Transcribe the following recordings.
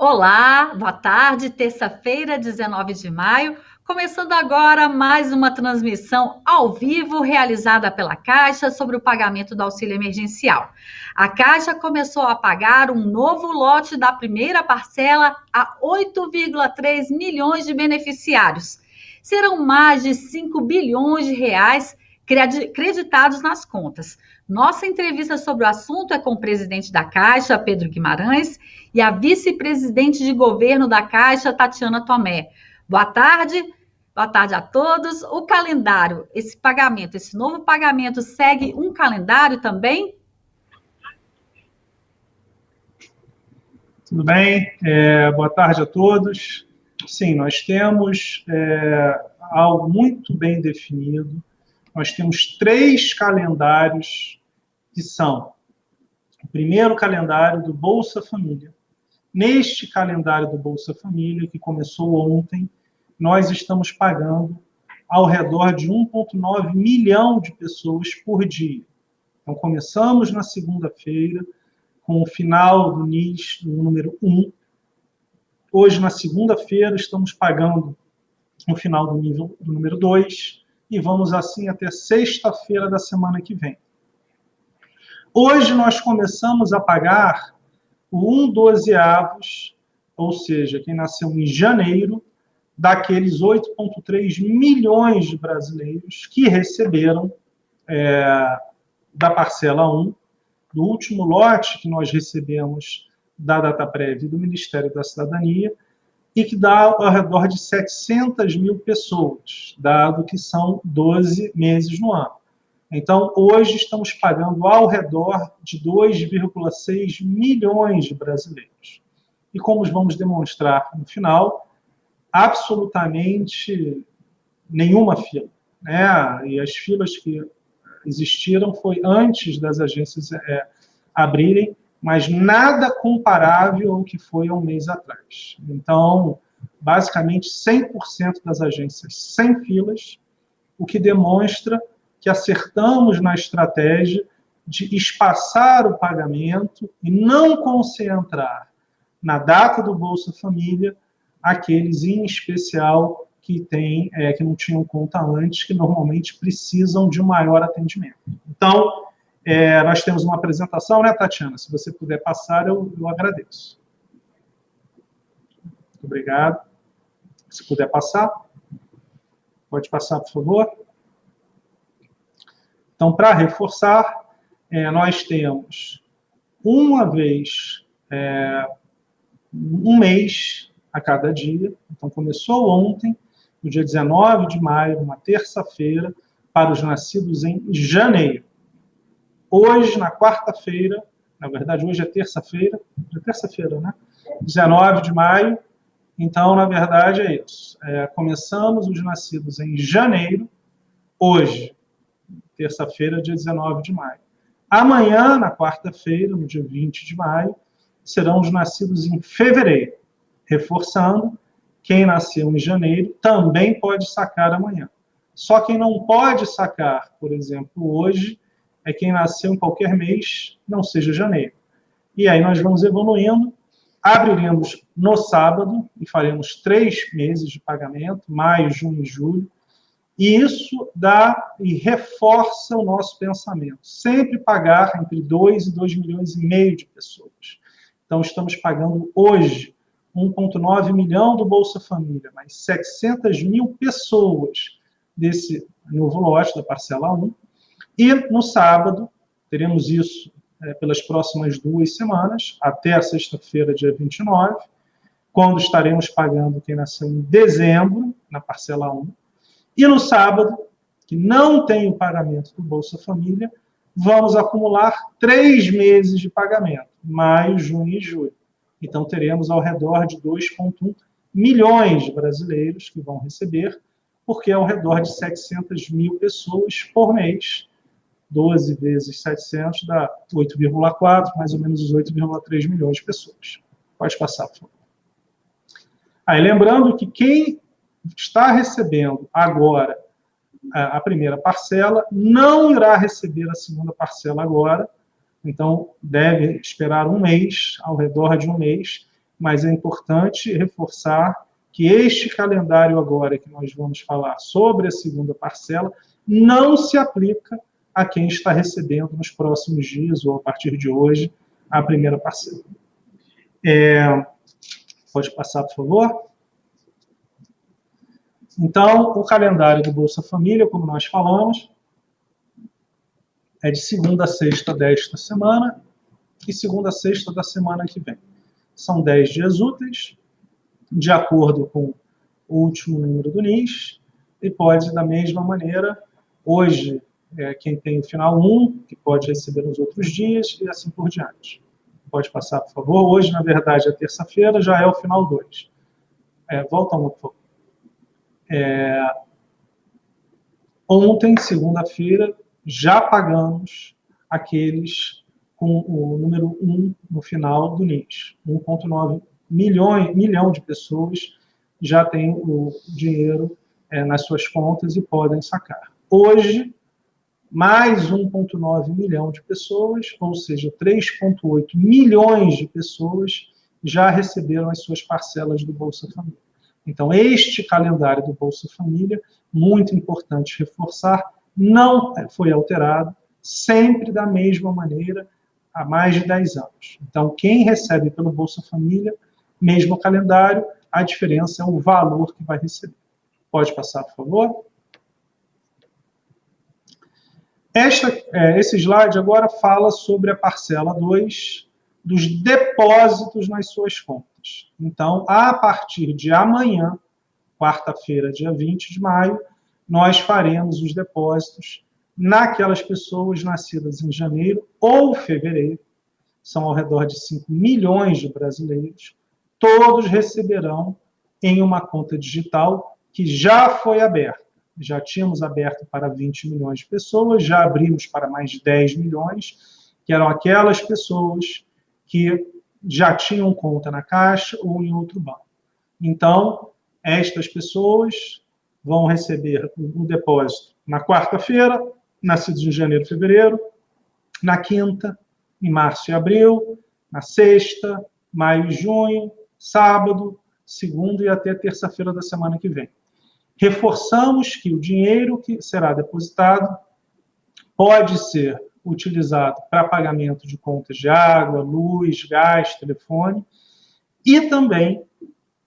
Olá, boa tarde, terça-feira, 19 de maio, começando agora mais uma transmissão ao vivo realizada pela Caixa sobre o pagamento do auxílio emergencial. A Caixa começou a pagar um novo lote da primeira parcela a 8,3 milhões de beneficiários. Serão mais de 5 bilhões de reais creditados nas contas. Nossa entrevista sobre o assunto é com o presidente da Caixa, Pedro Guimarães, e a vice-presidente de governo da Caixa, Tatiana Tomé. Boa tarde a todos. O calendário, esse pagamento, esse novo pagamento, segue um calendário também? Tudo bem? Boa tarde a todos. Sim, nós temos algo muito bem definido. Nós temos 3 calendários que são o primeiro calendário do Bolsa Família. Neste calendário do Bolsa Família, que começou ontem, nós estamos pagando ao redor de 1,9 milhão de pessoas por dia. Então, começamos na segunda-feira, com o final do NIS, no número 1. Hoje, na segunda-feira, estamos pagando o final do número 2, e vamos assim até sexta-feira da semana que vem. Hoje, nós começamos a pagar o 1/12, ou seja, quem nasceu em janeiro, daqueles 8,3 milhões de brasileiros que receberam da parcela 1, do último lote que nós recebemos da Dataprev do Ministério da Cidadania, e que dá ao redor de 700 mil pessoas, dado que são 12 meses no ano. Então, hoje estamos pagando ao redor de 2,6 milhões de brasileiros. E como vamos demonstrar no final, absolutamente nenhuma fila, né? E as filas que existiram foi antes das agências abrirem, mas nada comparável ao que foi há um mês atrás. Então, basicamente, 100% das agências sem filas, o que demonstra que acertamos na estratégia de espaçar o pagamento e não concentrar na data do Bolsa Família aqueles, em especial, que não tinham conta antes, que normalmente precisam de um maior atendimento. Então, nós temos uma apresentação, né, Tatiana? Se você puder passar, eu agradeço. Muito obrigado. Se puder passar, pode passar, por favor. Então, para reforçar, nós temos uma vez, um mês a cada dia. Então, começou ontem, no dia 19 de maio, uma terça-feira, para os nascidos em janeiro. Hoje, na quarta-feira, na verdade, hoje é terça-feira, né? 19 de maio. Então, na verdade, é isso. Começamos os nascidos em janeiro, hoje, terça-feira, dia 19 de maio. Amanhã, na quarta-feira, no dia 20 de maio, serão os nascidos em fevereiro. Reforçando, quem nasceu em janeiro também pode sacar amanhã. Só quem não pode sacar, por exemplo, hoje, é quem nasceu em qualquer mês, não seja janeiro. E aí nós vamos evoluindo, abriremos no sábado e faremos 3 meses de pagamento, maio, junho e julho. E isso dá e reforça o nosso pensamento. Sempre pagar entre 2 e 2,5 milhões de pessoas. Então, estamos pagando hoje 1,9 milhão do Bolsa Família, mais 700 mil pessoas desse novo lote da parcela 1. E no sábado, teremos isso pelas próximas 2 semanas, até a sexta-feira, dia 29, quando estaremos pagando quem nasceu em dezembro, na parcela 1. E no sábado, que não tem o pagamento do Bolsa Família, vamos acumular 3 meses de pagamento, maio, junho e julho. Então, teremos ao redor de 2,1 milhões de brasileiros que vão receber, porque é ao redor de 700 mil pessoas por mês. 12 vezes 700 dá 8,4, mais ou menos os 8,3 milhões de pessoas. Pode passar, por favor. Aí, lembrando que quem está recebendo agora a primeira parcela não irá receber a segunda parcela agora, então deve esperar um mês, ao redor de um mês, mas é importante reforçar que este calendário agora que nós vamos falar sobre a segunda parcela não se aplica a quem está recebendo nos próximos dias ou a partir de hoje a primeira parcela. Pode passar, por favor? Então, o calendário do Bolsa Família, como nós falamos, é de segunda a sexta desta semana e segunda a sexta da semana que vem. São 10 dias úteis, de acordo com o último número do NIS, e pode, da mesma maneira, hoje, quem tem o final 1, que pode receber nos outros dias, e assim por diante. Pode passar, por favor. Hoje, na verdade, é terça-feira, já é o final 2. Volta um, por favor. Ontem, segunda-feira, já pagamos aqueles com o número 1 no final do NIS. 1,9 milhão de pessoas já têm o dinheiro nas suas contas e podem sacar. Hoje, mais 1,9 milhão de pessoas, ou seja, 3,8 milhões de pessoas já receberam as suas parcelas do Bolsa Família. Então, este calendário do Bolsa Família, muito importante reforçar, não foi alterado, sempre da mesma maneira, há mais de 10 anos. Então, quem recebe pelo Bolsa Família, mesmo calendário, a diferença é o valor que vai receber. Pode passar, por favor? Esse slide agora fala sobre a parcela 2 dos depósitos nas suas contas. Então, a partir de amanhã, quarta-feira, dia 20 de maio, nós faremos os depósitos naquelas pessoas nascidas em janeiro ou fevereiro, são ao redor de 5 milhões de brasileiros, todos receberão em uma conta digital que já foi aberta. Já tínhamos aberto para 20 milhões de pessoas, já abrimos para mais de 10 milhões, que eram aquelas pessoas que já tinham conta na Caixa ou em outro banco. Então, estas pessoas vão receber o depósito na quarta-feira, nascidos em janeiro e fevereiro, na quinta, em março e abril, na sexta, maio e junho, sábado, segunda e até terça-feira da semana que vem. Reforçamos que o dinheiro que será depositado pode ser utilizado para pagamento de contas de água, luz, gás, telefone e também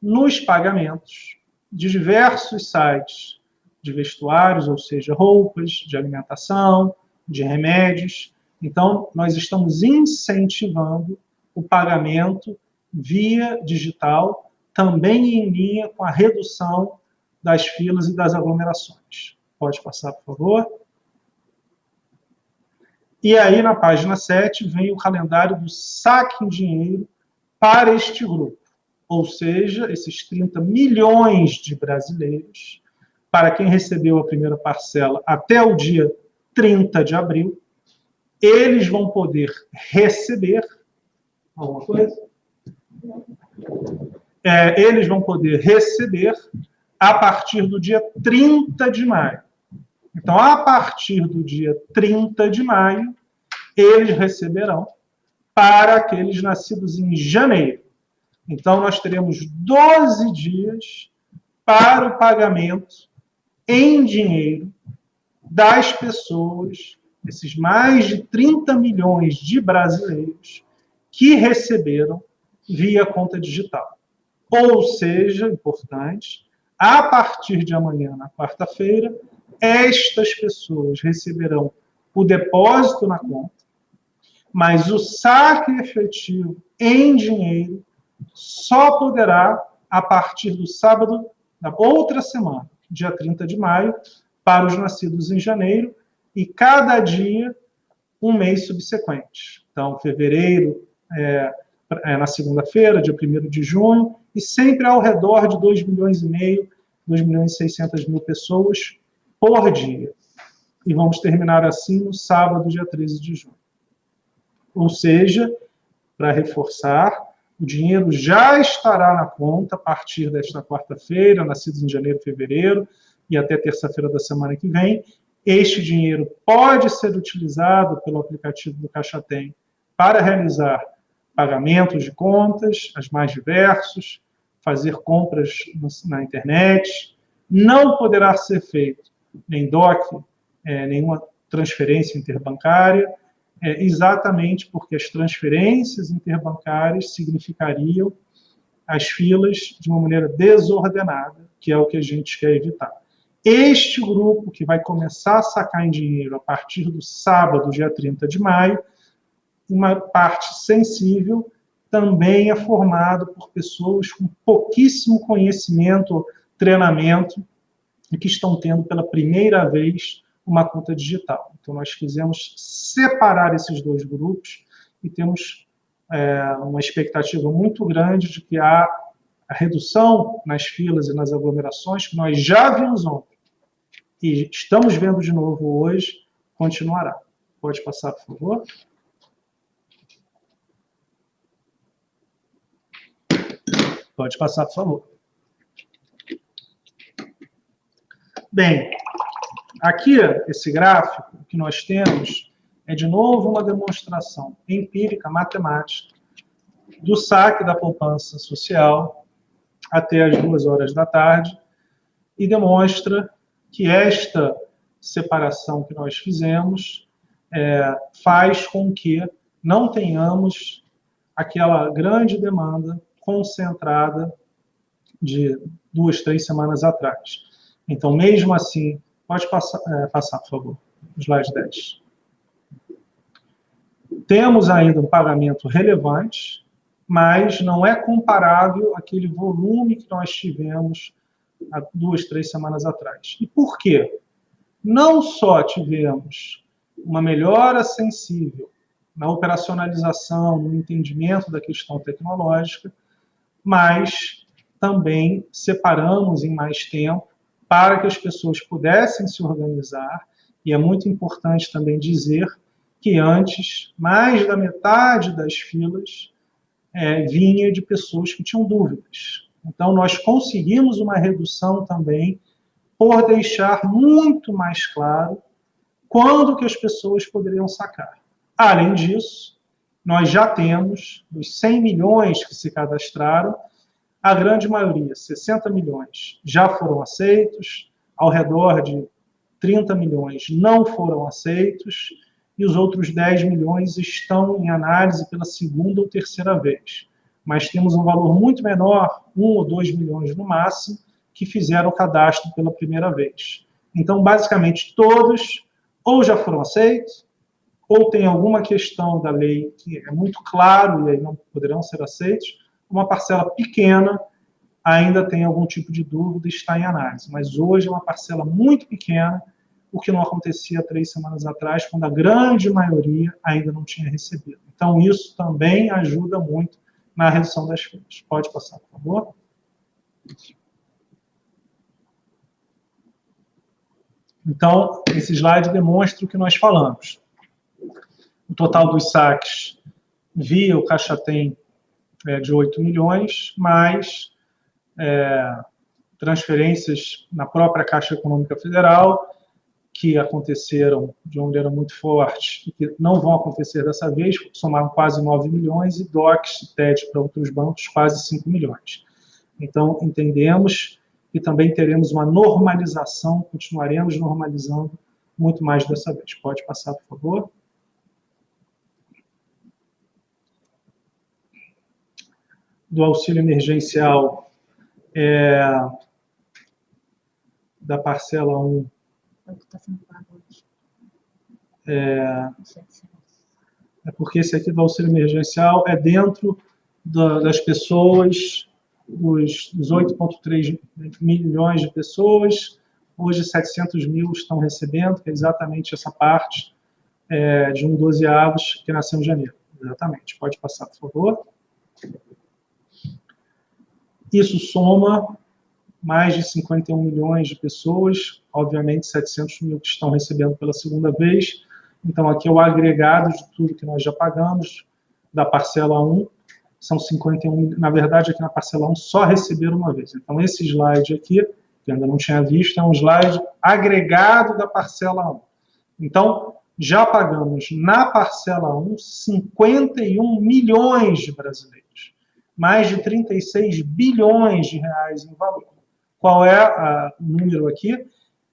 nos pagamentos de diversos sites de vestuários, ou seja, roupas, de alimentação, de remédios. Então, nós estamos incentivando o pagamento via digital, também em linha com a redução das filas e das aglomerações. Pode passar, por favor. E aí, na página 7, vem o calendário do saque em dinheiro para este grupo. Ou seja, esses 30 milhões de brasileiros, para quem recebeu a primeira parcela até o dia 30 de abril, eles vão poder receber alguma coisa? Eles vão poder receber a partir do dia 30 de maio. Então, a partir do dia 30 de maio, eles receberão para aqueles nascidos em janeiro. Então, nós teremos 12 dias para o pagamento em dinheiro das pessoas, esses mais de 30 milhões de brasileiros que receberam via conta digital. Ou seja, importante, a partir de amanhã, na quarta-feira, estas pessoas receberão o depósito na conta, mas o saque efetivo em dinheiro só poderá a partir do sábado da outra semana, dia 30 de maio, para os nascidos em janeiro, e cada dia um mês subsequente. Então, fevereiro na segunda-feira, dia 1º de junho, e sempre ao redor de 2,5 milhões, 2.600.000 pessoas por dia. E vamos terminar assim no sábado, dia 13 de junho. Ou seja, para reforçar, o dinheiro já estará na conta a partir desta quarta-feira, nascidos em janeiro e fevereiro, e até terça-feira da semana que vem. Este dinheiro pode ser utilizado pelo aplicativo do Caixa Tem para realizar pagamentos de contas, as mais diversos, fazer compras na internet. Não poderá ser feito nem DOC, nenhuma transferência interbancária, exatamente porque as transferências interbancárias significariam as filas de uma maneira desordenada, que é o que a gente quer evitar. Este grupo, que vai começar a sacar em dinheiro a partir do sábado, dia 30 de maio, uma parte sensível, também é formado por pessoas com pouquíssimo conhecimento, treinamento, e que estão tendo pela primeira vez uma conta digital. Então, nós quisemos separar esses dois grupos e temos uma expectativa muito grande de que a redução nas filas e nas aglomerações, que nós já vimos ontem e estamos vendo de novo hoje, continuará. Pode passar, por favor. Pode passar, por favor. Bem, aqui, esse gráfico que nós temos é, de novo, uma demonstração empírica, matemática, do saque da poupança social até as 2 horas da tarde e demonstra que esta separação que nós fizemos faz com que não tenhamos aquela grande demanda concentrada de 2, 3 semanas atrás. Então, mesmo assim, pode passar, por favor, slide 10. Temos ainda um pagamento relevante, mas não é comparável àquele volume que nós tivemos há 2, 3 semanas atrás. E por quê? Não só tivemos uma melhora sensível na operacionalização, no entendimento da questão tecnológica, mas também separamos em mais tempo para que as pessoas pudessem se organizar, e é muito importante também dizer que antes, mais da metade das filas vinha de pessoas que tinham dúvidas. Então, nós conseguimos uma redução também por deixar muito mais claro quando que as pessoas poderiam sacar. Além disso, nós já temos, dos 100 milhões que se cadastraram, a grande maioria, 60 milhões, já foram aceitos, ao redor de 30 milhões não foram aceitos, e os outros 10 milhões estão em análise pela segunda ou terceira vez. Mas temos um valor muito menor, 1 ou 2 milhões no máximo, que fizeram o cadastro pela primeira vez. Então, basicamente, todos ou já foram aceitos, ou tem alguma questão da lei que é muito claro e aí não poderão ser aceitos, uma parcela pequena ainda tem algum tipo de dúvida e está em análise. Mas hoje é uma parcela muito pequena, o que não acontecia 3 semanas atrás, quando a grande maioria ainda não tinha recebido. Então, isso também ajuda muito na redução das filas. Pode passar, por favor. Então, esse slide demonstra o que nós falamos. O total dos saques via o Caixa Tem de 8 milhões, mais transferências na própria Caixa Econômica Federal, que aconteceram de uma maneira muito forte e que não vão acontecer dessa vez, somaram quase 9 milhões, e DOCs e TED para outros bancos, quase 5 milhões. Então, entendemos que também teremos uma normalização, continuaremos normalizando muito mais dessa vez. Pode passar, por favor. Do auxílio emergencial da parcela 1. É porque esse aqui do auxílio emergencial é dentro das pessoas, dos 8,3 milhões de pessoas, hoje 700 mil estão recebendo, que é exatamente essa parte de 1/12 que nasceu em janeiro. Exatamente. Pode passar, por favor. Isso soma mais de 51 milhões de pessoas, obviamente 700 mil que estão recebendo pela segunda vez. Então, aqui é o agregado de tudo que nós já pagamos, da parcela 1, são 51, na verdade, aqui na parcela 1 só receberam uma vez. Então, esse slide aqui, que ainda não tinha visto, é um slide agregado da parcela 1. Então, já pagamos na parcela 1 51 milhões de brasileiros, mais de 36 bilhões de reais em valor. Qual é o número aqui?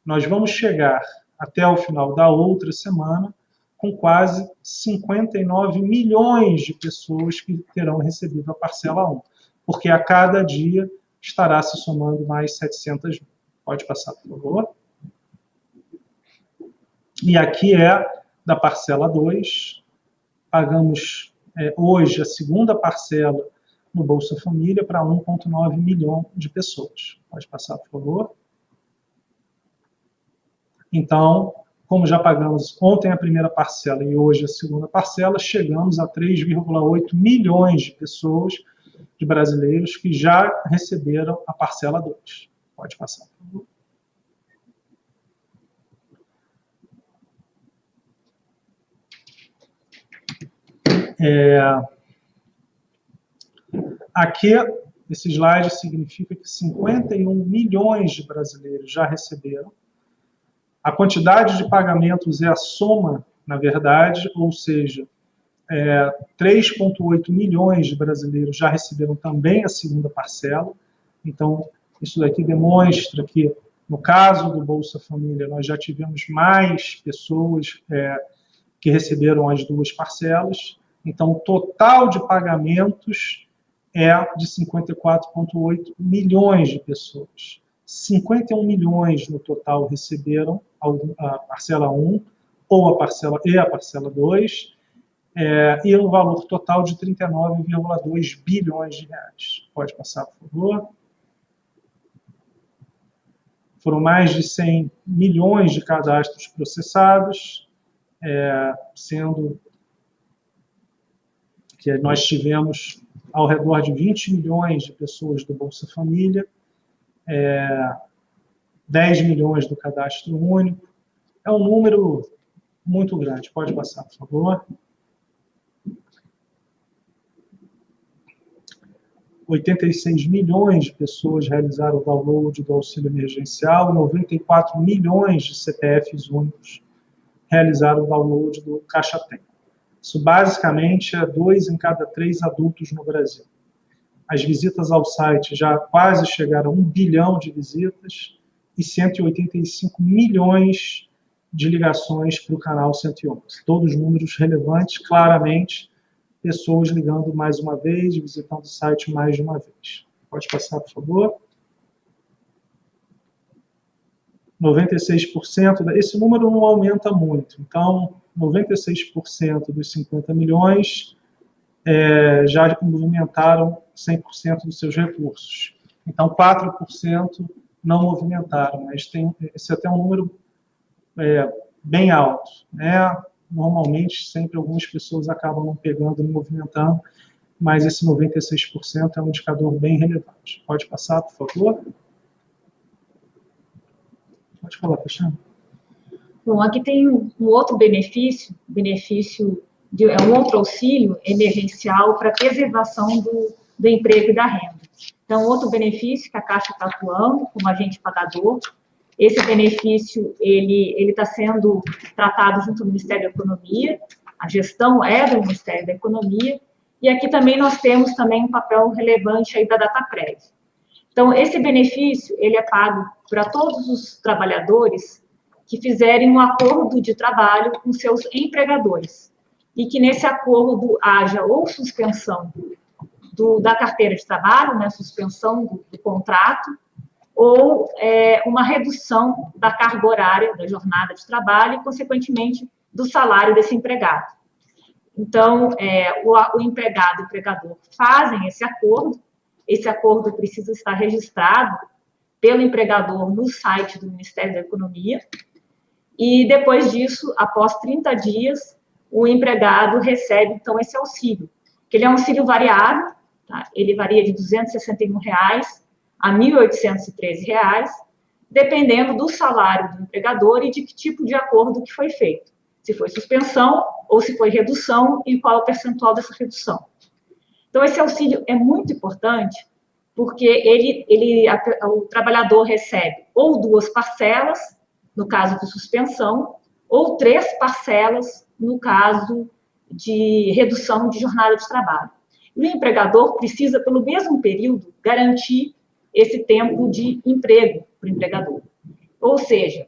Nós vamos chegar até o final da outra semana com quase 59 milhões de pessoas que terão recebido a parcela 1, porque a cada dia estará se somando mais 700 mil. Pode passar, por favor. E aqui é da parcela 2. Pagamos hoje a segunda parcela no Bolsa Família para 1,9 milhão de pessoas. Pode passar, por favor. Então, como já pagamos ontem a primeira parcela e hoje a segunda parcela, chegamos a 3,8 milhões de pessoas, de brasileiros, que já receberam a parcela 2. Pode passar, por favor. Aqui, esse slide significa que 51 milhões de brasileiros já receberam. A quantidade de pagamentos é a soma, na verdade, ou seja, 3,8 milhões de brasileiros já receberam também a segunda parcela. Então, isso daqui demonstra que, no caso do Bolsa Família, nós já tivemos mais pessoas que receberam as duas parcelas. Então, o total de pagamentos é de 54,8 milhões de pessoas. 51 milhões no total receberam a parcela 1 ou a parcela 2, e um valor total de 39,2 bilhões de reais. Pode passar, por favor. Foram mais de 100 milhões de cadastros processados, sendo que nós tivemos ao redor de 20 milhões de pessoas do Bolsa Família, 10 milhões do cadastro único. É um número muito grande. Pode passar, por favor. 86 milhões de pessoas realizaram o download do auxílio emergencial, 94 milhões de CPFs únicos realizaram o download do Caixa Tem. Isso basicamente é 2 em cada 3 adultos no Brasil. As visitas ao site já quase chegaram a 1 bilhão de visitas e 185 milhões de ligações para o canal 111. Todos números relevantes, claramente, pessoas ligando mais uma vez, visitando o site mais de uma vez. Pode passar, por favor. 96%, esse número não aumenta muito, então 96% dos 50 milhões já movimentaram 100% dos seus recursos. Então, 4% não movimentaram, mas esse é até um número bem alto, né? Normalmente, sempre algumas pessoas acabam não pegando, não movimentando, mas esse 96% é um indicador bem relevante. Pode passar, por favor? Pode falar, Cristiano. Bom, aqui tem um outro benefício um outro auxílio emergencial para preservação do emprego e da renda. Então, outro benefício que a Caixa está atuando como agente pagador. Esse benefício, ele está sendo tratado junto ao Ministério da Economia, a gestão é do Ministério da Economia, e aqui também nós temos também um papel relevante aí da Dataprev. Então, esse benefício, ele é pago para todos os trabalhadores que fizerem um acordo de trabalho com seus empregadores, e que nesse acordo haja ou suspensão da carteira de trabalho, né, suspensão do contrato, ou uma redução da carga horária, da jornada de trabalho e, consequentemente, do salário desse empregado. Então, o empregado e o empregador fazem esse acordo precisa estar registrado pelo empregador no site do Ministério da Economia, e depois disso, após 30 dias, o empregado recebe, então, esse auxílio, que ele é um auxílio variável, tá? Ele varia de R$ 261 a R$ 1.813, dependendo do salário do empregador e de que tipo de acordo que foi feito. Se foi suspensão ou se foi redução e qual é o percentual dessa redução. Então, esse auxílio é muito importante porque o trabalhador recebe ou 2 parcelas, no caso de suspensão, ou 3 parcelas no caso de redução de jornada de trabalho. O empregador precisa, pelo mesmo período, garantir esse tempo de emprego para o empregador. Ou seja,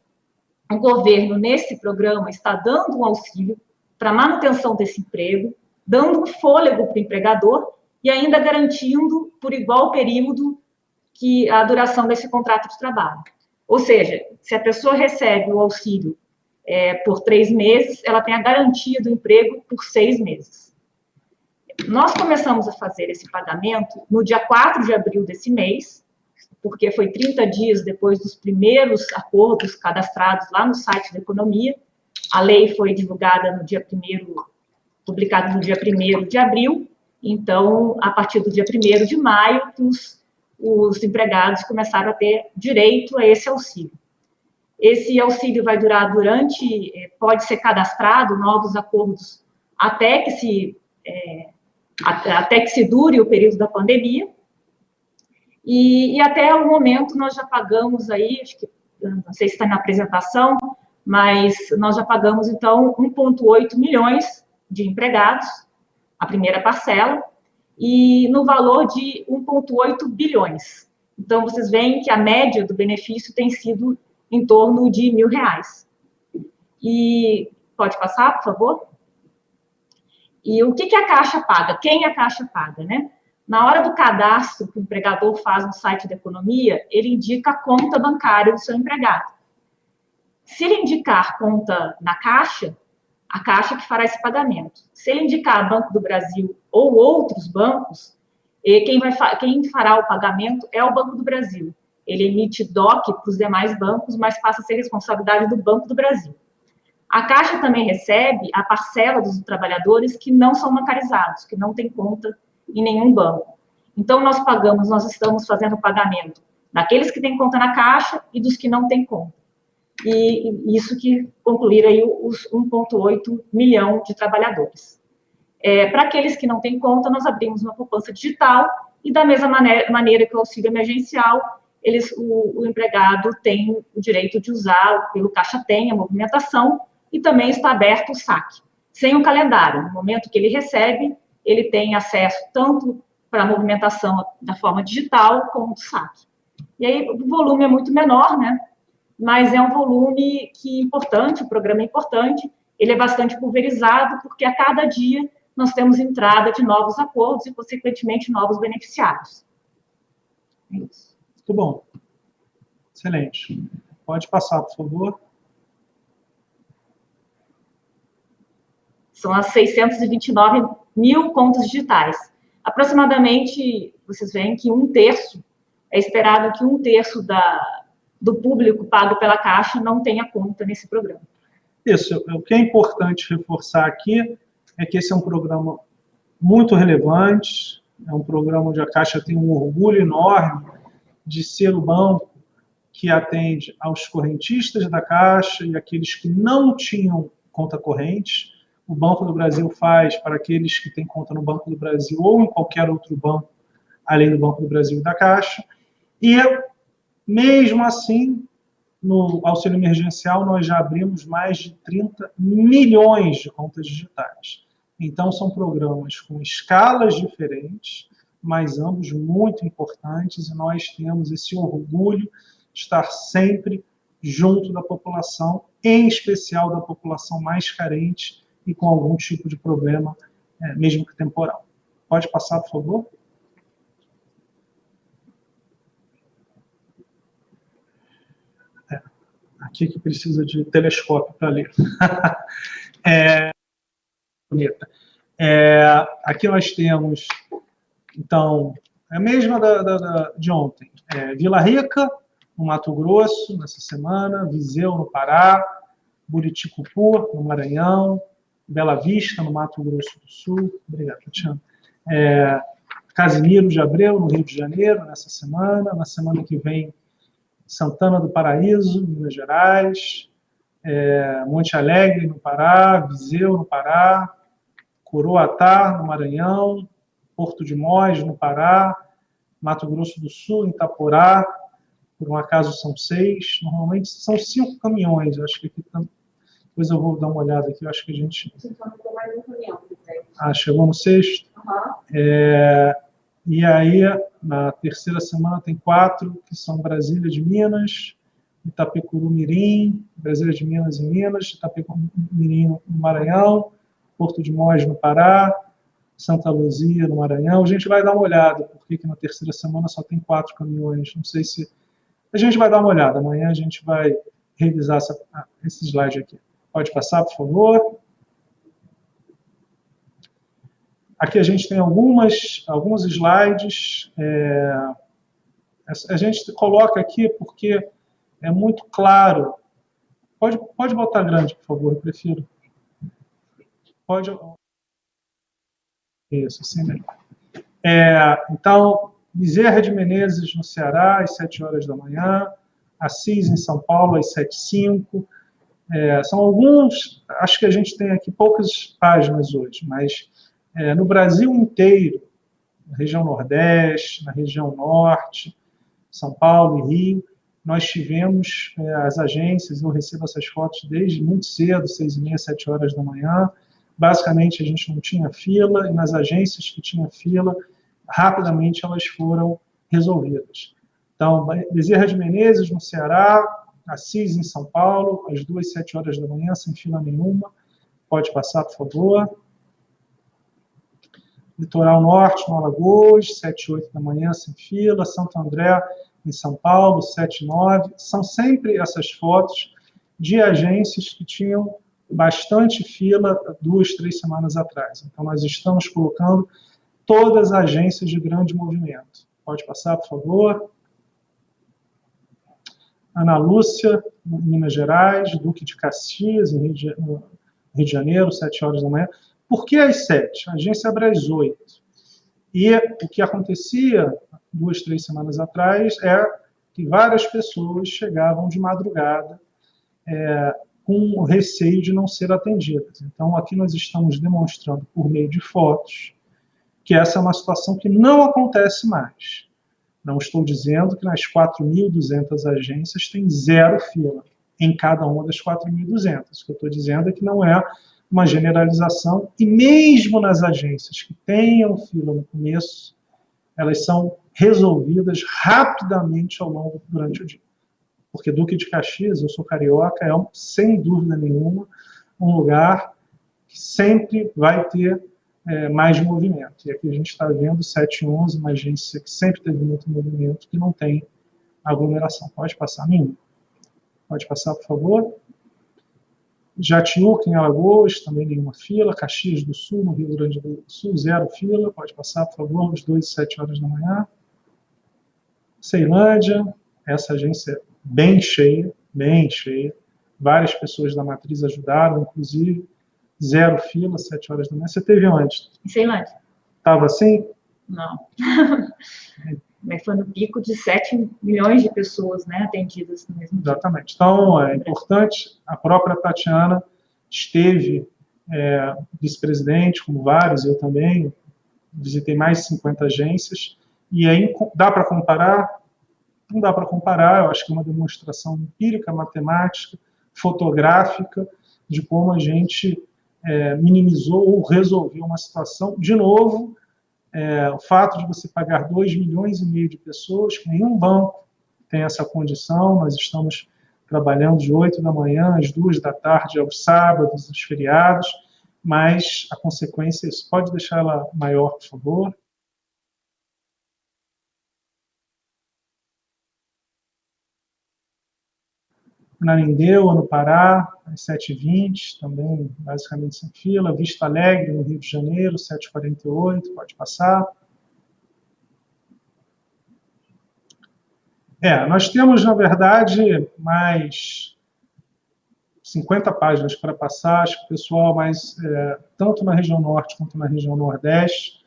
o governo, nesse programa, está dando um auxílio para a manutenção desse emprego, dando um fôlego para o empregador e ainda garantindo, por igual período, que a duração desse contrato de trabalho. Ou seja, se a pessoa recebe o auxílio por 3 meses, ela tem a garantia do emprego por 6 meses. Nós começamos a fazer esse pagamento no dia 4 de abril desse mês, porque foi 30 dias depois dos primeiros acordos cadastrados lá no site da Economia. A lei foi divulgada no dia 1º, publicada no dia 1º de abril, então, a partir do dia 1º de maio, os empregados começaram a ter direito a esse auxílio. Esse auxílio vai durar pode ser cadastrado novos acordos até que se dure o período da pandemia, e até o momento nós já pagamos aí, acho que, não sei se está na apresentação, mas nós já pagamos, então, 1,8 milhões de empregados, a primeira parcela, e no valor de 1,8 bilhões. Então, vocês veem que a média do benefício tem sido em torno de R$1.000. E pode passar, por favor? E o que a Caixa paga? Quem a Caixa paga, né? Na hora do cadastro que o empregador faz no site da Economia, ele indica a conta bancária do seu empregado. Se ele indicar conta na Caixa, a Caixa que fará esse pagamento. Se ele indicar Banco do Brasil ou outros bancos, quem fará o pagamento é o Banco do Brasil. Ele emite DOC para os demais bancos, mas passa a ser responsabilidade do Banco do Brasil. A Caixa também recebe a parcela dos trabalhadores que não são bancarizados, que não têm conta em nenhum banco. Então, nós estamos fazendo o pagamento daqueles que têm conta na Caixa e dos que não têm conta. E isso que concluir aí os 1,8 milhão de trabalhadores. Para aqueles que não têm conta, nós abrimos uma poupança digital e da mesma maneira que o auxílio emergencial, o empregado tem o direito de usar, pelo Caixa Tem, a movimentação, e também está aberto o saque, sem um calendário. No momento que ele recebe, ele tem acesso tanto para a movimentação da forma digital, como do saque. E aí o volume é muito menor, né? Mas é um volume importante, o programa é importante, ele é bastante pulverizado, porque a cada dia nós temos entrada de novos acordos e, consequentemente, novos beneficiários. É isso. Muito bom. Excelente. Pode passar, por favor. São as 629 mil contas digitais. Aproximadamente, vocês veem que é esperado que 1/3 do público pago pela Caixa não tenha conta nesse programa. Isso. O que é importante reforçar aqui é que esse é um programa muito relevante, é um programa onde a Caixa tem um orgulho enorme de ser o banco que atende aos correntistas da Caixa e aqueles que não tinham conta corrente. O Banco do Brasil faz para aqueles que têm conta no Banco do Brasil ou em qualquer outro banco, além do Banco do Brasil e da Caixa. E, mesmo assim, no auxílio emergencial, nós já abrimos mais de 30 milhões de contas digitais. Então, são programas com escalas diferentes, mas ambos muito importantes, e nós temos esse orgulho de estar sempre junto da população, em especial da população mais carente e com algum tipo de problema, mesmo que temporal. Pode passar, por favor? Aqui que precisa de telescópio para ler. Bonita. Aqui nós temos, então, a mesma de ontem. Vila Rica, no Mato Grosso, nessa semana, Viseu, no Pará, Buriticupu, no Maranhão, Bela Vista, no Mato Grosso do Sul. Obrigado, Tatiana. Casimiro de Abreu, no Rio de Janeiro, nessa semana. Na semana que vem, Santana do Paraíso, Minas Gerais. Monte Alegre, no Pará. Viseu, no Pará. Coroatá, no Maranhão. Porto de Mós, no Pará. Mato Grosso do Sul, em Itaporá. Por um acaso são 6. Normalmente são 5 caminhões. Eu acho que aqui Depois eu vou dar uma olhada aqui, eu acho que a gente... Ah, chegou no sexto? E aí, na terceira semana, tem 4, que são Brasília de Minas, Itapecuru Mirim, Brasília de Minas e Minas, Itapecuru Mirim no Maranhão, Porto de Mós no Pará, Santa Luzia no Maranhão. A gente vai dar uma olhada, porque que na terceira semana só tem 4 caminhões. Não sei se... A gente vai dar uma olhada, amanhã a gente vai revisar esse slide aqui. Pode passar, por favor. Aqui a gente tem alguns slides. A gente coloca aqui porque é muito claro. Pode botar grande, por favor, eu prefiro. Pode. Isso, sim mesmo. Então, Bezerra de Menezes, no Ceará, às 7 horas da manhã. Assis, em São Paulo, às 7h05. São alguns, acho que a gente tem aqui poucas páginas hoje, mas no Brasil inteiro, na região Nordeste, na região Norte, São Paulo e Rio, nós tivemos as agências, eu recebo essas fotos desde muito cedo, 6h30, 7 horas da manhã. Basicamente, a gente não tinha fila, e nas agências que tinha fila, rapidamente elas foram resolvidas. Então, Bezerra de Menezes, no Ceará, Assis, em São Paulo, às 2, 7 horas da manhã, sem fila nenhuma. Pode passar, por favor. Litoral Norte, no Alagoas, 7, 8 da manhã, sem fila. Santo André, em São Paulo, 7, 9. São sempre essas fotos de agências que tinham bastante fila 2, 3 semanas atrás. Então, nós estamos colocando todas as agências de grande movimento. Pode passar, por favor. Ana Lúcia, em Minas Gerais, Duque de Caxias, no Rio de Janeiro, 7 horas da manhã. Por que às 7? A agência abre às 8. E o que acontecia 2, 3 semanas atrás é que várias pessoas chegavam de madrugada com o receio de não ser atendidas. Então, aqui nós estamos demonstrando, por meio de fotos, que essa é uma situação que não acontece mais. Não estou dizendo que nas 4.200 agências tem 0 fila em cada uma das 4.200. O que eu estou dizendo é que não é uma generalização, e mesmo nas agências que tenham fila no começo, elas são resolvidas rapidamente durante o dia. Porque Duque de Caxias, eu sou carioca, sem dúvida nenhuma, um lugar que sempre vai ter mais movimento. E aqui a gente está vendo 711, uma agência que sempre teve muito movimento, que não tem aglomeração. Pode passar nenhum. Pode passar, por favor. Jatiuca, em Alagoas, também nenhuma fila. Caxias do Sul, no Rio Grande do Sul, 0 fila. Pode passar, por favor, às 2, 7 horas da manhã. Ceilândia, essa agência bem cheia, bem cheia. Várias pessoas da matriz ajudaram, inclusive. 0 fila, 7 horas da manhã. Você teve onde? Em Ceilândia. Estava assim? Não. Mas foi no pico de 7 milhões de pessoas, né, atendidas no mesmo dia. Exatamente. Então, é importante, a própria Tatiana esteve vice-presidente, como vários, eu também, visitei mais de 50 agências, e aí dá para comparar? Não dá para comparar, eu acho que é uma demonstração empírica, matemática, fotográfica, de como a gente minimizou ou resolveu uma situação. De novo, o fato de você pagar 2,5 milhões de pessoas, que nenhum banco tem essa condição. Nós estamos trabalhando de 8 da manhã às 2 da tarde, aos sábados, aos feriados, mas a consequência é isso. Pode deixar ela maior, por favor. Nanindeua, no Pará, às 7h20, também basicamente sem fila. Vista Alegre, no Rio de Janeiro, 7h48, pode passar. Nós temos, na verdade, mais 50 páginas para passar. Acho que o pessoal, tanto na região Norte quanto na região Nordeste,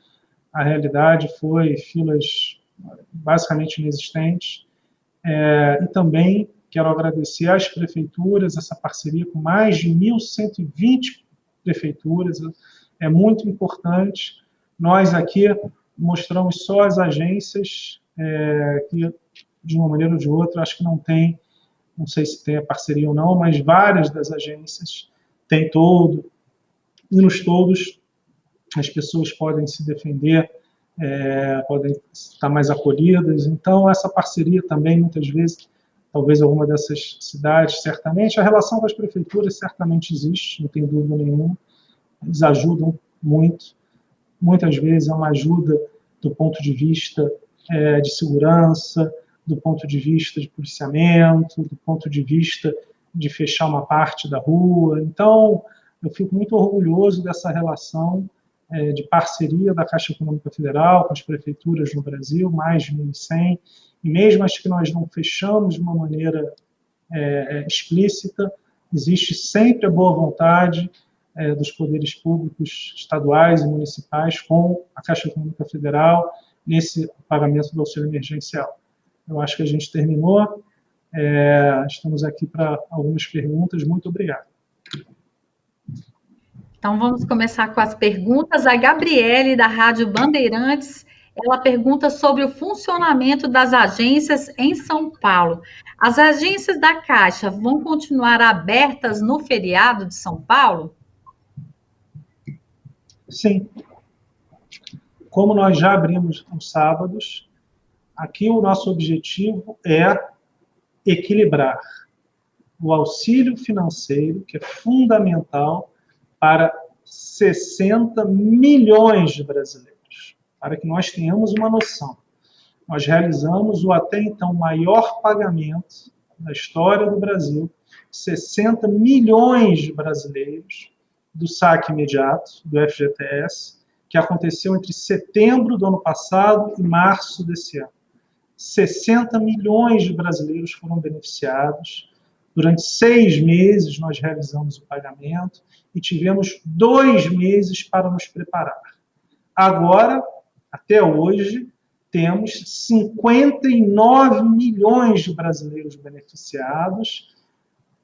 a realidade foi filas basicamente inexistentes. E também quero agradecer às prefeituras, essa parceria com mais de 1.120 prefeituras, é muito importante. Nós aqui mostramos só as agências que, de uma maneira ou de outra, acho que não sei se tem a parceria ou não, mas várias das agências tem toldo, e nos toldos as pessoas podem se defender, podem estar mais acolhidas. Então, essa parceria também, muitas vezes, talvez alguma dessas cidades, certamente, a relação com as prefeituras certamente existe, não tem dúvida nenhuma, eles ajudam muito, muitas vezes é uma ajuda do ponto de vista de segurança, do ponto de vista de policiamento, do ponto de vista de fechar uma parte da rua. Então, eu fico muito orgulhoso dessa relação de parceria da Caixa Econômica Federal com as prefeituras no Brasil, mais de 1.100, e mesmo as que nós não fechamos de uma maneira explícita, existe sempre a boa vontade dos poderes públicos estaduais e municipais com a Caixa Econômica Federal nesse pagamento do auxílio emergencial. Eu acho que a gente terminou. Estamos aqui para algumas perguntas. Muito obrigado. Então, vamos começar com as perguntas. A Gabriele, da Rádio Bandeirantes, ela pergunta sobre o funcionamento das agências em São Paulo. As agências da Caixa vão continuar abertas no feriado de São Paulo? Sim. Como nós já abrimos aos sábados, aqui o nosso objetivo é equilibrar o auxílio financeiro, que é fundamental para 60 milhões de brasileiros. Para que nós tenhamos uma noção, nós realizamos o até então maior pagamento da história do Brasil, 60 milhões de brasileiros, do saque imediato, do FGTS, que aconteceu entre setembro do ano passado e março desse ano. 60 milhões de brasileiros foram beneficiados. Durante 6 meses nós realizamos o pagamento e tivemos 2 meses para nos preparar. Agora, até hoje, temos 59 milhões de brasileiros beneficiados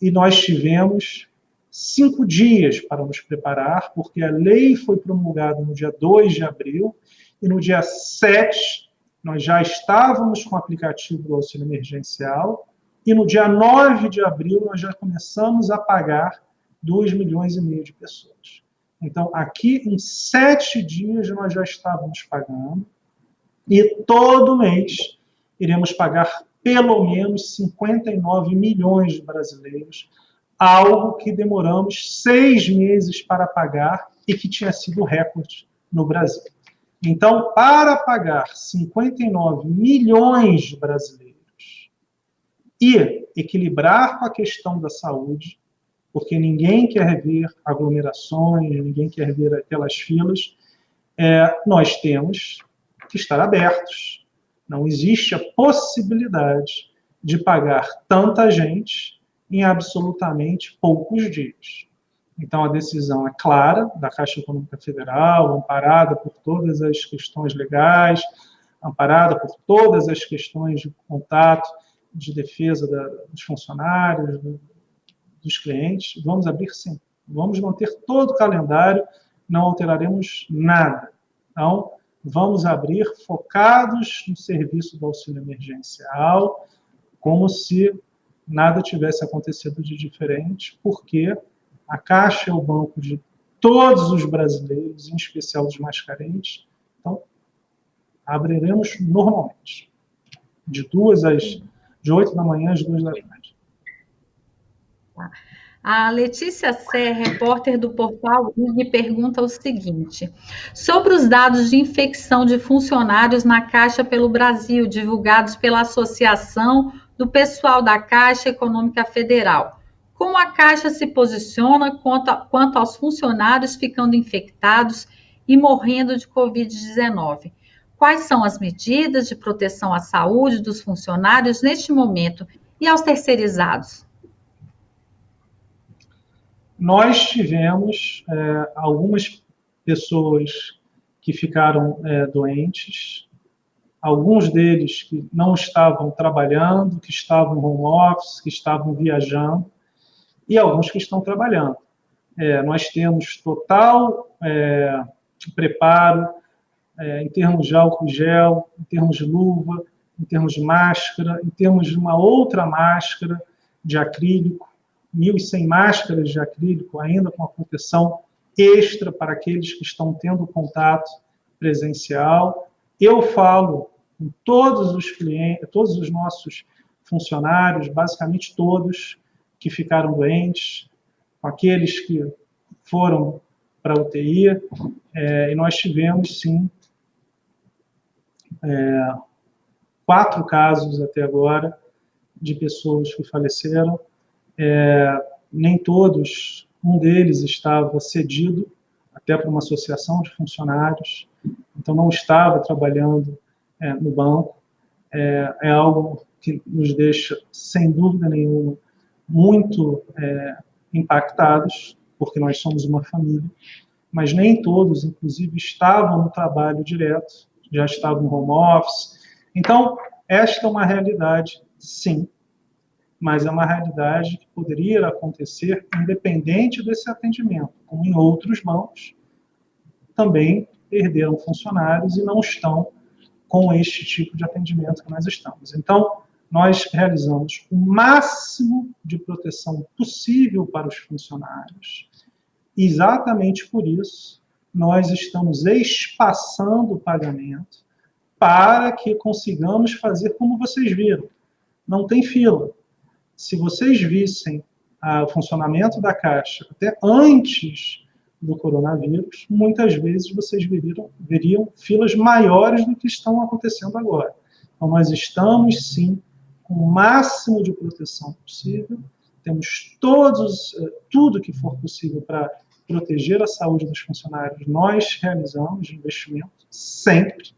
e nós tivemos 5 dias para nos preparar, porque a lei foi promulgada no dia 2 de abril e no dia 7 nós já estávamos com o aplicativo do auxílio emergencial e no dia 9 de abril nós já começamos a pagar 2,5 milhões de pessoas. Então, aqui em 7 dias nós já estávamos pagando e todo mês iremos pagar pelo menos 59 milhões de brasileiros, algo que demoramos 6 meses para pagar e que tinha sido recorde no Brasil. Então, para pagar 59 milhões de brasileiros e equilibrar com a questão da saúde, porque ninguém quer ver aglomerações, ninguém quer ver aquelas filas, nós temos que estar abertos. Não existe a possibilidade de pagar tanta gente em absolutamente poucos dias. Então, a decisão é clara, da Caixa Econômica Federal, amparada por todas as questões legais, amparada por todas as questões de contato, de defesa dos funcionários, dos clientes. Vamos abrir sim. Vamos manter todo o calendário, não alteraremos nada. Então, vamos abrir focados no serviço do auxílio emergencial, como se nada tivesse acontecido de diferente, porque a Caixa é o banco de todos os brasileiros, em especial dos mais carentes. Então, abriremos normalmente, de 8 da manhã às 2 da tarde. A Letícia Sé, repórter do portal IG, pergunta o seguinte: sobre os dados de infecção de funcionários na Caixa pelo Brasil, divulgados pela Associação do Pessoal da Caixa Econômica Federal, como a Caixa se posiciona quanto aos funcionários ficando infectados e morrendo de Covid-19? Quais são as medidas de proteção à saúde dos funcionários neste momento e aos terceirizados? Nós tivemos algumas pessoas que ficaram doentes, alguns deles que não estavam trabalhando, que estavam no home office, que estavam viajando, e alguns que estão trabalhando. Nós temos total preparo em termos de álcool gel, em termos de luva, em termos de máscara, em termos de uma outra máscara de acrílico, 1.100 máscaras de acrílico, ainda com a proteção extra para aqueles que estão tendo contato presencial. Eu falo com todos os clientes, todos os nossos funcionários, basicamente todos que ficaram doentes, com aqueles que foram para a UTI, e nós tivemos, sim, 4 casos até agora de pessoas que faleceram. Nem todos, um deles estava cedido até para uma associação de funcionários, então não estava trabalhando no banco. É algo que nos deixa, sem dúvida nenhuma, muito impactados, porque nós somos uma família, mas nem todos, inclusive, estavam no trabalho direto, já estavam no home office. Então, esta é uma realidade, sim, mas é uma realidade que poderia acontecer independente desse atendimento, como em outros bancos também perderam funcionários e não estão com este tipo de atendimento que nós estamos. Então, nós realizamos o máximo de proteção possível para os funcionários. E exatamente por isso, nós estamos espaçando o pagamento para que consigamos fazer como vocês viram. Não tem fila. Se vocês vissem o funcionamento da Caixa até antes do coronavírus, muitas vezes vocês veriam filas maiores do que estão acontecendo agora. Então, nós estamos, sim, com o máximo de proteção possível, temos tudo que for possível para proteger a saúde dos funcionários, nós realizamos de investimento sempre,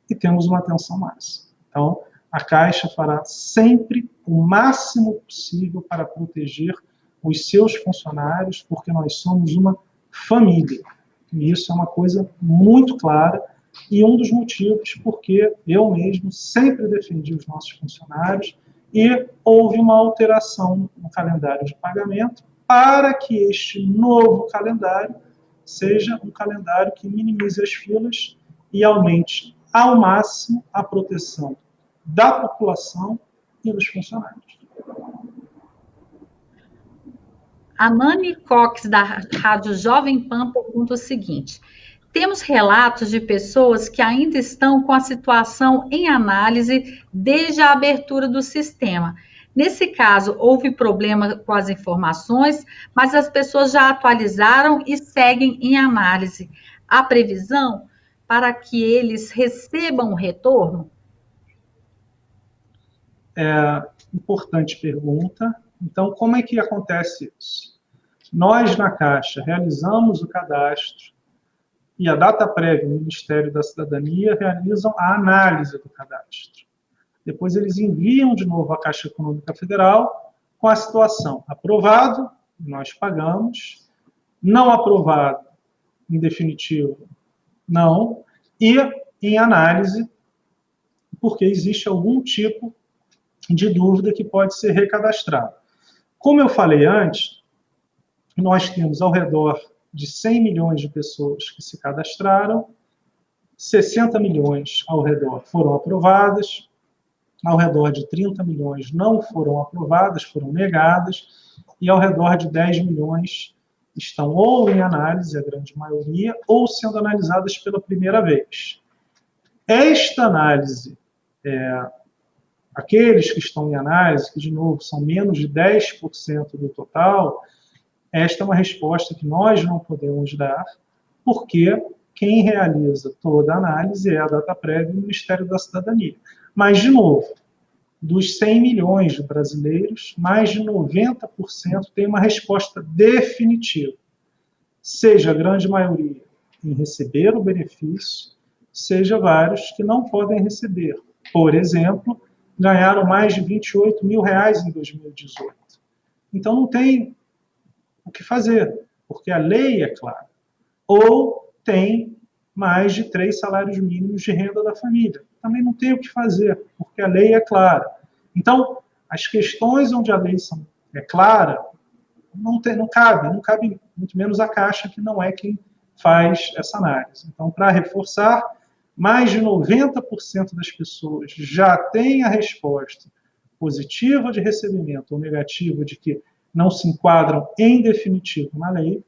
e temos uma atenção máxima. Então, a Caixa fará sempre o máximo possível para proteger os seus funcionários, porque nós somos uma família. E isso é uma coisa muito clara, e um dos motivos porque eu mesmo sempre defendi os nossos funcionários, e houve uma alteração no calendário de pagamento para que este novo calendário seja um calendário que minimize as filas e aumente ao máximo a proteção da população e dos funcionários. A Nani Cox, da Rádio Jovem Pan, pergunta o seguinte: temos relatos de pessoas que ainda estão com a situação em análise desde a abertura do sistema. Nesse caso, houve problema com as informações, mas as pessoas já atualizaram e seguem em análise. Há previsão para que eles recebam o retorno? Importante pergunta. Então, como é que acontece isso? Nós, na Caixa, realizamos o cadastro e a Dataprévia, o Ministério da Cidadania, realizam a análise do cadastro. Depois eles enviam de novo à Caixa Econômica Federal com a situação: aprovado, nós pagamos; não aprovado, em definitivo, não; e em análise, porque existe algum tipo de dúvida que pode ser recadastrado. Como eu falei antes, nós temos ao redor de 100 milhões de pessoas que se cadastraram, 60 milhões ao redor foram aprovadas, ao redor de 30 milhões não foram aprovadas, foram negadas, e ao redor de 10 milhões estão ou em análise, a grande maioria, ou sendo analisadas pela primeira vez. Esta análise, aqueles que estão em análise, que de novo são menos de 10% do total, esta é uma resposta que nós não podemos dar, porque quem realiza toda a análise é a Dataprévia e o Ministério da Cidadania. Mas, de novo, dos 100 milhões de brasileiros, mais de 90% tem uma resposta definitiva, seja a grande maioria em receber o benefício, seja vários que não podem receber. Por exemplo, ganharam mais de R$28 mil em 2018. Então, não tem o que fazer, porque a lei é clara. Ou tem mais de 3 salários mínimos de renda da família. Também não tem o que fazer, porque a lei é clara. Então, as questões onde a lei é clara, não cabe muito menos a Caixa, que não é quem faz essa análise. Então, para reforçar, mais de 90% das pessoas já têm a resposta positiva de recebimento ou negativa de que não se enquadram em definitivo na lei.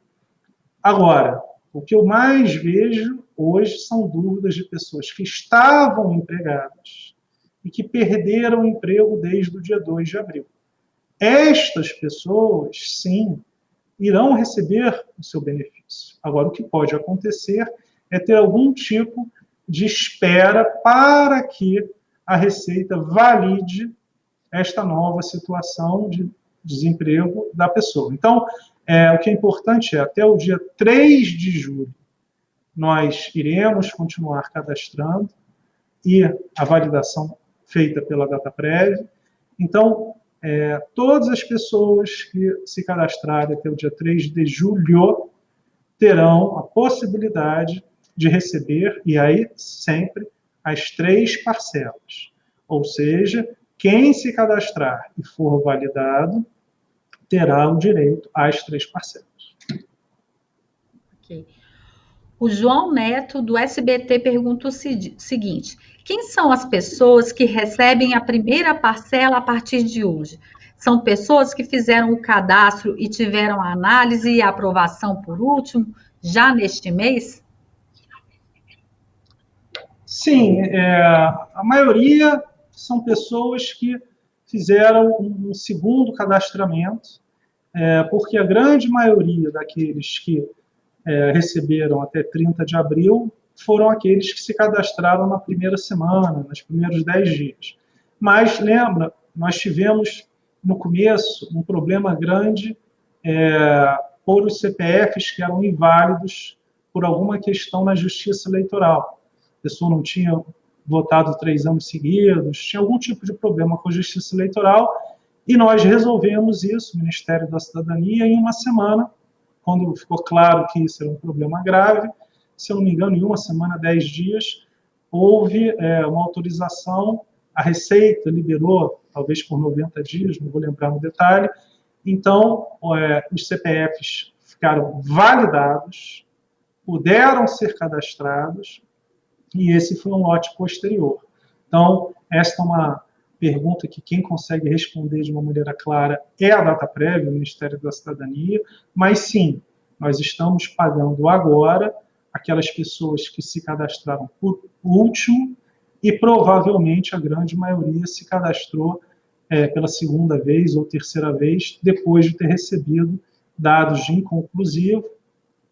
Agora, o que eu mais vejo hoje são dúvidas de pessoas que estavam empregadas e que perderam o emprego desde o dia 2 de abril. Estas pessoas, sim, irão receber o seu benefício. Agora, o que pode acontecer é ter algum tipo de espera para que a Receita valide esta nova situação de desemprego da pessoa. Então, o que é importante é, até o dia 3 de julho, nós iremos continuar cadastrando e a validação feita pela DataPrev. Então, todas as pessoas que se cadastrarem até o dia 3 de julho terão a possibilidade de receber, e aí sempre, as 3 parcelas. Ou seja, quem se cadastrar e for validado terá o direito às 3 parcelas. Ok. O João Neto, do SBT, pergunta o seguinte: quem são as pessoas que recebem a primeira parcela a partir de hoje? São pessoas que fizeram o cadastro e tiveram a análise e a aprovação por último, já neste mês? Sim, a maioria são pessoas que fizeram um segundo cadastramento, porque a grande maioria daqueles que receberam até 30 de abril foram aqueles que se cadastraram na primeira semana, nos primeiros 10 dias. Mas, lembra, nós tivemos no começo um problema grande por os CPFs que eram inválidos por alguma questão na Justiça Eleitoral. A pessoa não tinha votado 3 anos seguidos, tinha algum tipo de problema com a Justiça Eleitoral, e nós resolvemos isso, o Ministério da Cidadania, em uma semana, quando ficou claro que isso era um problema grave. Se eu não me engano, em uma semana, 10 dias, houve uma autorização, a Receita liberou, talvez por 90 dias, não vou lembrar no detalhe. Então, os CPFs ficaram validados, puderam ser cadastrados, e esse foi um lote posterior. Então, esta é uma pergunta que quem consegue responder de uma maneira clara é a DataPrev, o Ministério da Cidadania, mas sim, nós estamos pagando agora aquelas pessoas que se cadastraram por último e provavelmente a grande maioria se cadastrou pela segunda vez ou terceira vez depois de ter recebido dados de inconclusivo,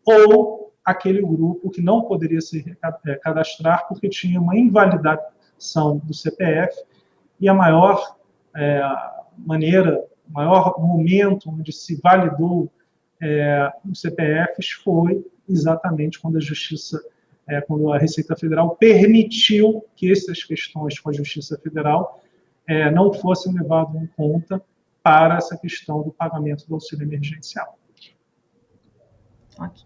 ou aquele grupo que não poderia se cadastrar porque tinha uma invalidação do CPF, e a maior o maior momento onde se validou os CPFs foi exatamente quando a Justiça, quando a Receita Federal permitiu que essas questões com a Justiça Federal não fossem levadas em conta para essa questão do pagamento do auxílio emergencial. Okay.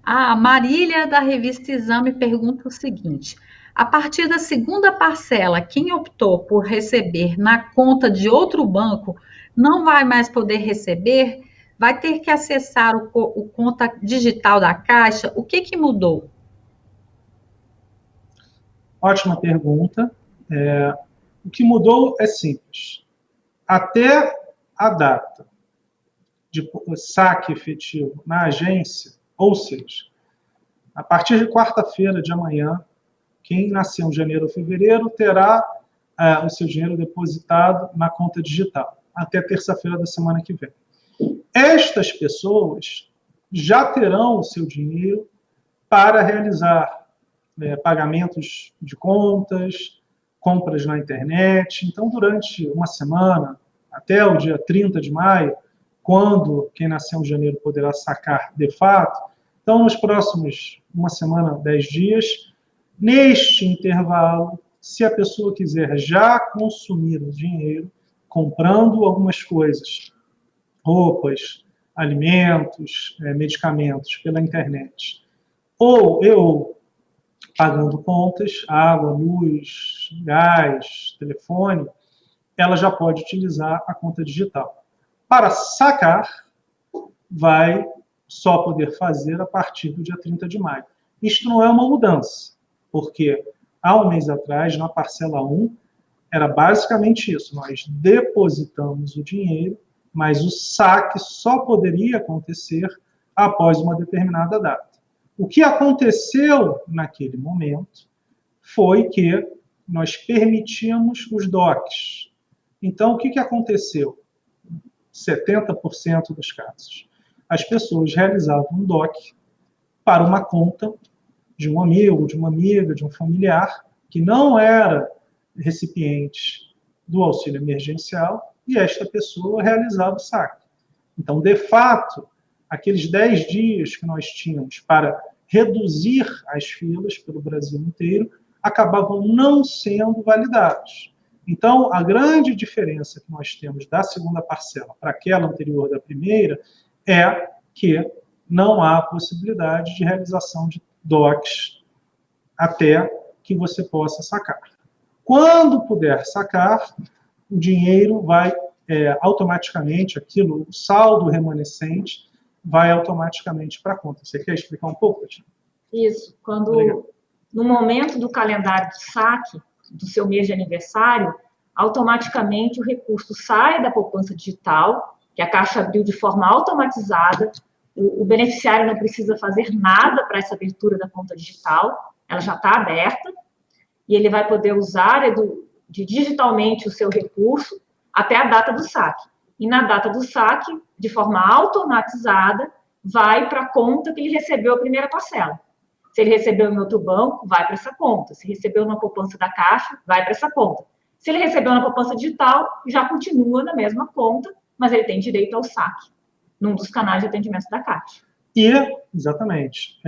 A Marília, da revista Exame, pergunta o seguinte: a partir da segunda parcela, quem optou por receber na conta de outro banco não vai mais poder receber? Vai ter que acessar o conta digital da Caixa? O que mudou? Ótima pergunta. O que mudou é simples. Até a data de saque efetivo na agência, ou seja, a partir de quarta-feira de amanhã, quem nasceu em janeiro ou fevereiro terá o seu dinheiro depositado na conta digital, até terça-feira da semana que vem. Estas pessoas já terão o seu dinheiro para realizar pagamentos de contas, compras na internet. Então, durante uma semana, até o dia 30 de maio, quando quem nasceu em janeiro poderá sacar de fato, então, nos próximos uma semana, 10 dias, neste intervalo, se a pessoa quiser já consumir o dinheiro, comprando algumas coisas, roupas, alimentos, medicamentos pela internet, ou pagando contas, água, luz, gás, telefone, ela já pode utilizar a conta digital. Para sacar, vai só poder fazer a partir do dia 30 de maio. Isto não é uma mudança, porque há um mês atrás, na parcela 1, era basicamente isso. Nós depositamos o dinheiro mas o saque só poderia acontecer após uma determinada data. O que aconteceu naquele momento foi que nós permitimos os DOCs. Então, o que aconteceu? 70% dos casos. As pessoas realizavam um DOC para uma conta de um amigo, de uma amiga, de um familiar, que não era recipiente do auxílio emergencial, e esta pessoa realizava o saque. Então, de fato, aqueles 10 dias que nós tínhamos para reduzir as filas pelo Brasil inteiro, acabavam não sendo validados. Então, a grande diferença que nós temos da segunda parcela para aquela anterior da primeira é que não há possibilidade de realização de DOCs até que você possa sacar. Quando puder sacar, o dinheiro vai automaticamente, o saldo remanescente vai automaticamente para a conta. Você quer explicar um pouco, Tatiana? Isso. Quando, no momento do calendário de saque do seu mês de aniversário, automaticamente o recurso sai da poupança digital, que a Caixa abriu de forma automatizada. O beneficiário não precisa fazer nada para essa abertura da conta digital, ela já está aberta, e ele vai poder usar digitalmente o seu recurso até a data do saque. E na data do saque, de forma automatizada, vai para a conta que ele recebeu a primeira parcela. Se ele recebeu em outro banco, vai para essa conta. Se recebeu na poupança da Caixa, vai para essa conta. Se ele recebeu na poupança digital, já continua na mesma conta, mas ele tem direito ao saque, num dos canais de atendimento da Caixa. E, exatamente,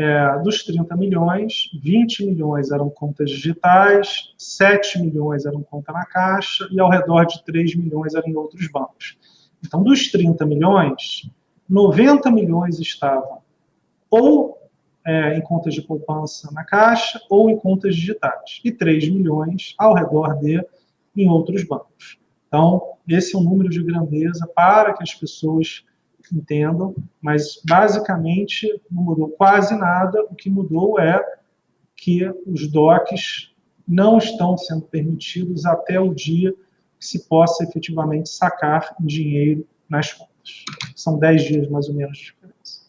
dos 30 milhões, 20 milhões eram contas digitais, 7 milhões eram conta na Caixa e ao redor de 3 milhões eram em outros bancos. Então, dos 30 milhões, 90 milhões estavam ou em contas de poupança na Caixa ou em contas digitais. E 3 milhões ao redor em outros bancos. Então, esse é um número de grandeza para que as pessoas entendam, mas basicamente não mudou quase nada. O que mudou é que os DOCs não estão sendo permitidos até o dia que se possa efetivamente sacar dinheiro nas contas. São 10 dias mais ou menos de diferença.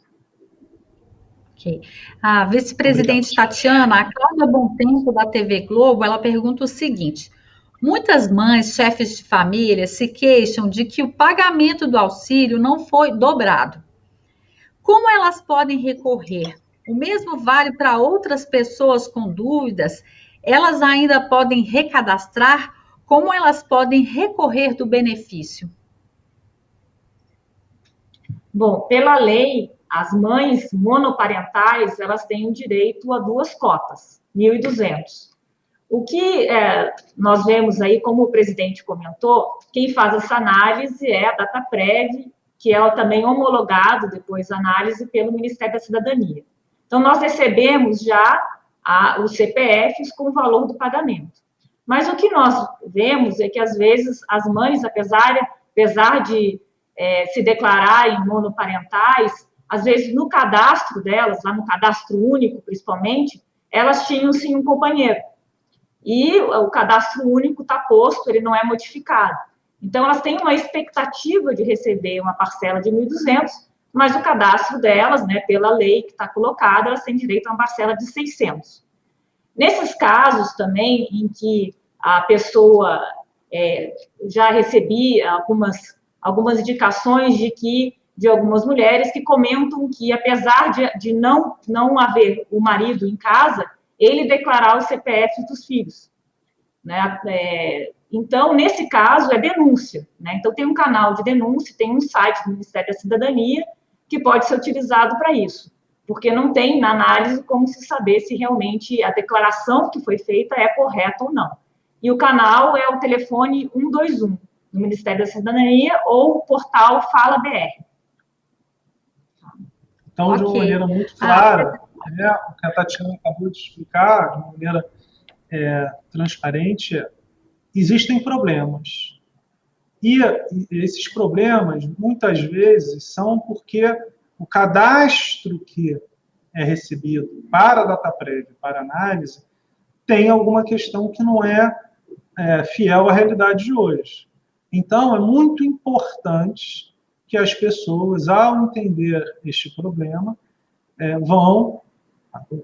Ok. A vice-presidente Tatiana, a Cláudia Bontempo, da TV Globo, ela pergunta o seguinte: muitas mães, chefes de família, se queixam de que o pagamento do auxílio não foi dobrado. Como elas podem recorrer? O mesmo vale para outras pessoas com dúvidas? Elas ainda podem recadastrar? Como elas podem recorrer do benefício? Bom, pela lei, as mães monoparentais, elas têm o direito a 2 cotas, 1.200. O que nós vemos aí, como o presidente comentou, quem faz essa análise é a Dataprev, que é também homologado, depois análise, pelo Ministério da Cidadania. Então, nós recebemos já os CPFs com o valor do pagamento. Mas o que nós vemos é que, às vezes, as mães, apesar de se declararem monoparentais, às vezes, no cadastro delas, lá no cadastro único, principalmente, elas tinham, sim, um companheiro. E o cadastro único está posto, ele não é modificado. Então, elas têm uma expectativa de receber uma parcela de 1.200, mas o cadastro delas, né, pela lei que está colocada, elas têm direito a uma parcela de 600. Nesses casos também, em que a pessoa já recebia algumas indicações de algumas mulheres que comentam que, apesar de não haver o marido em casa, ele declarar os CPFs dos filhos, né? Então, nesse caso, é denúncia, né? Então, tem um canal de denúncia, tem um site do Ministério da Cidadania que pode ser utilizado para isso, porque não tem, na análise, como se saber se realmente a declaração que foi feita é correta ou não. E o canal é o telefone 121, do Ministério da Cidadania, ou o portal Fala BR. Então, de uma maneira muito clara, o que a Tatiana acabou de explicar, de uma maneira transparente, existem problemas. E esses problemas, muitas vezes, são porque o cadastro que é recebido para a Dataprev, para análise, tem alguma questão que não é fiel à realidade de hoje. Então, é muito importante que as pessoas, ao entender este problema,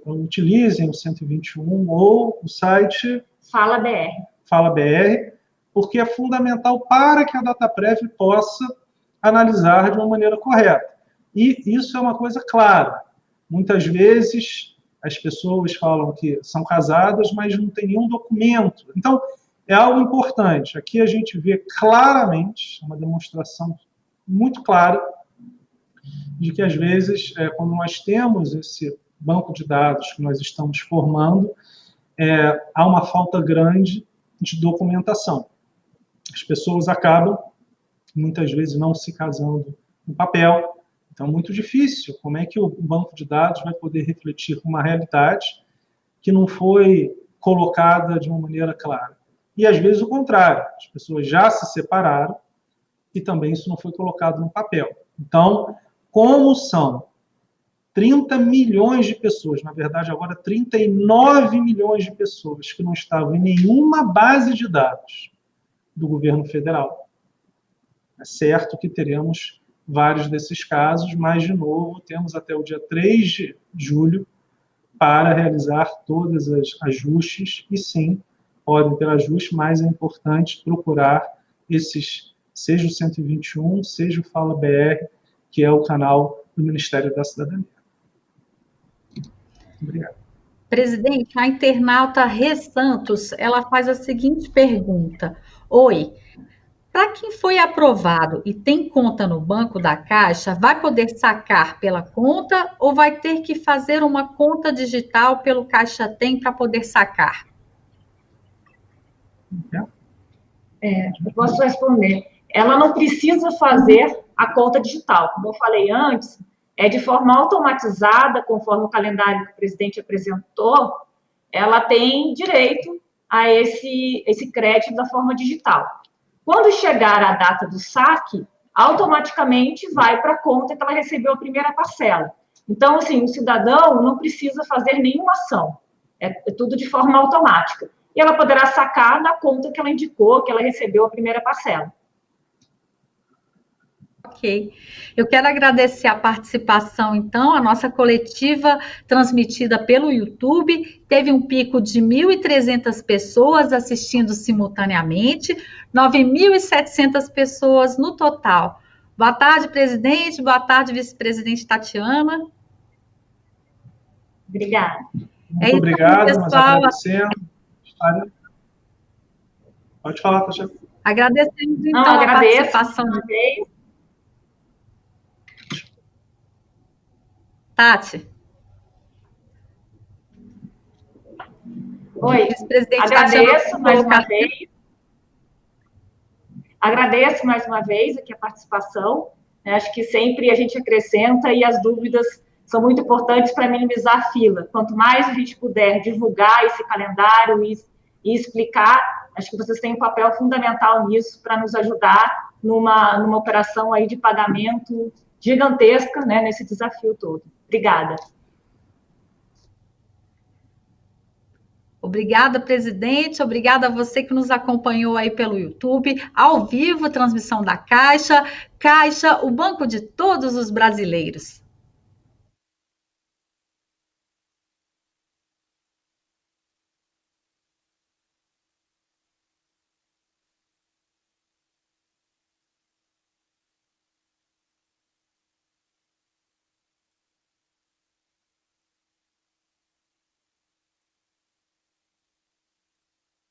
utilizem o 121 ou o site Fala BR. Fala BR, porque é fundamental para que a Dataprev possa analisar de uma maneira correta. E isso é uma coisa clara. Muitas vezes as pessoas falam que são casadas, mas não tem nenhum documento. Então, é algo importante. Aqui a gente vê claramente, uma demonstração muito clara, de que, às vezes, quando nós temos esse banco de dados que nós estamos formando, há uma falta grande de documentação. As pessoas acabam, muitas vezes, não se casando no papel. Então, é muito difícil. Como é que o banco de dados vai poder refletir uma realidade que não foi colocada de uma maneira clara? E, às vezes, o contrário. As pessoas já se separaram e também isso não foi colocado no papel. Então, como são 30 milhões de pessoas, na verdade, agora 39 milhões de pessoas que não estavam em nenhuma base de dados do governo federal, é certo que teremos vários desses casos, mas, de novo, temos até o dia 3 de julho para realizar todos os ajustes, e sim, podem ter ajuste, mas é importante procurar esses, seja o 121, seja o Fala BR, que é o canal do Ministério da Cidadania. Obrigado. Presidente, a internauta Rê Santos, ela faz a seguinte pergunta. Oi, para quem foi aprovado e tem conta no banco da Caixa, vai poder sacar pela conta ou vai ter que fazer uma conta digital pelo Caixa Tem para poder sacar? Eu posso responder. Ela não precisa fazer a conta digital. Como eu falei antes, é de forma automatizada, conforme o calendário que o presidente apresentou, ela tem direito a esse crédito da forma digital. Quando chegar a data do saque, automaticamente vai para a conta que ela recebeu a primeira parcela. Então, assim, o cidadão não precisa fazer nenhuma ação. É tudo de forma automática. E ela poderá sacar na conta que ela indicou, que ela recebeu a primeira parcela. Ok. Eu quero agradecer a participação, então, a nossa coletiva transmitida pelo YouTube, teve um pico de 1.300 pessoas assistindo simultaneamente, 9.700 pessoas no total. Boa tarde, presidente, boa tarde, vice-presidente Tatiana. Obrigada. Muito obrigado, pessoal. Nós agradecemos. Pode falar, Tatiana. Agradecemos, então, a participação de vocês. Tati. Oi, agradeço mais uma vez. Agradeço mais uma vez aqui a participação. Acho que sempre a gente acrescenta e as dúvidas são muito importantes para minimizar a fila. Quanto mais a gente puder divulgar esse calendário e explicar, acho que vocês têm um papel fundamental nisso para nos ajudar numa operação aí de pagamento gigantesca, né, nesse desafio todo. Obrigada. Obrigada, presidente. Obrigada a você que nos acompanhou aí pelo YouTube, ao vivo, transmissão da Caixa. Caixa, o banco de todos os brasileiros.